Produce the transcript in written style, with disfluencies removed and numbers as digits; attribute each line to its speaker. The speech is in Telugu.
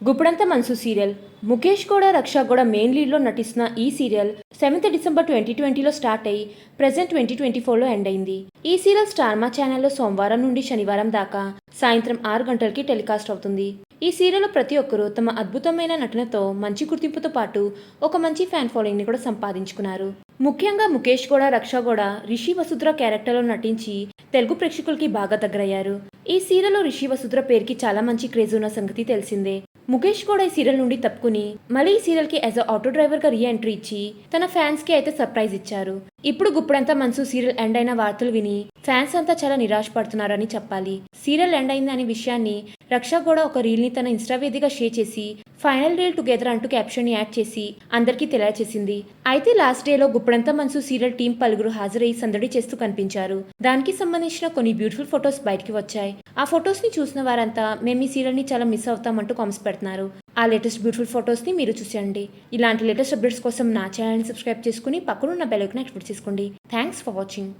Speaker 1: గుప్పుడంత మనసు సీరియల్ ముఖేష్ కూడా రక్ష కూడా మెయిన్ లీడ్లో నటిస్తున్న ఈ సీరియల్ 7th డిసెంబర్ 2020లో స్టార్ట్ అయ్యి ప్రెజెంట్ 2024లో ఎండ్ అయింది. ఈ సీరియల్ స్టార్ మా ఛానల్లో సోమవారం నుండి శనివారం దాకా సాయంత్రం 6 గంటలకి టెలికాస్ట్ అవుతుంది. ఈ సీరియల్లో ప్రతి ఒక్కరూ తమ అద్భుతమైన నటనతో మంచి గుర్తింపుతో పాటు ఒక మంచి ఫ్యాన్ ఫాలోయింగ్ని కూడా సంపాదించుకున్నారు. ముఖ్యంగా ముఖేష్ కూడా రక్ష కూడా రిషి వసుంధర క్యారెక్టర్లో నటించి తెలుగు ప్రేక్షకులకి బాగా దగ్గరయ్యారు. ఈ సీరియల్లో రిషి వసుంధర పేరుకి చాలా మంచి క్రేజ్ ఉన్న సంగతి తెలిసిందే. ముఖేష్ కూడా ఈ సీరియల్ నుండి తప్పుకుని మళ్ళీ ఈ సీరియల్ కి యాజ్ ఆటో డ్రైవర్ గా రీ ఎంట్రీ ఇచ్చి తన ఫ్యాన్స్ కి అయితే సర్ప్రైజ్ ఇచ్చారు. ఇప్పుడు గుప్పుడంతా మనసు సీరియల్ ఎండ్ అయిన వార్తలు విని ఫ్యాన్స్ అంతా చాలా నిరాశ పడుతున్నారని చెప్పాలి. సీరియల్ ఎండ్ అయింది అనే విషయాన్ని రక్ష కూడా ఒక రీల్ ని తన ఇన్స్టా వేదికగా షేర్ చేసి ఫైనల్ రీల్ టుగెదర్ అంటూ క్యాప్షన్ ని యాడ్ చేసి అందరికీ తెలియచేసింది. అయితే లాస్ట్ డేలో గుప్పుడంతా మనసు సీరియల్ టీం పలువురు హాజరై సందడి చేస్తూ కనిపించారు. దానికి సంబంధించిన కొన్ని బ్యూటిఫుల్ ఫొటోస్ బయటికి వచ్చాయి. ఆ ఫొటోస్ ని చూసిన వారంతా మేము ఈ సీరియల్ ని చాలా మిస్ అవుతామంటూ కామెంట్స్ పెడుతున్నారు. ఆ లేటెస్ట్ బ్యూటిఫుల్ ఫొటోస్ ని మీరు చూసేయండి. ఇలాంటి లేటెస్ట్ అప్డేట్స్ కోసం నా ఛానల్ ని సబ్స్క్రైబ్ చేసుకుని పక్కనున్న బెల్ ఐకాన్ యాక్టివేట్ చేసుకోండి. Thanks for watching.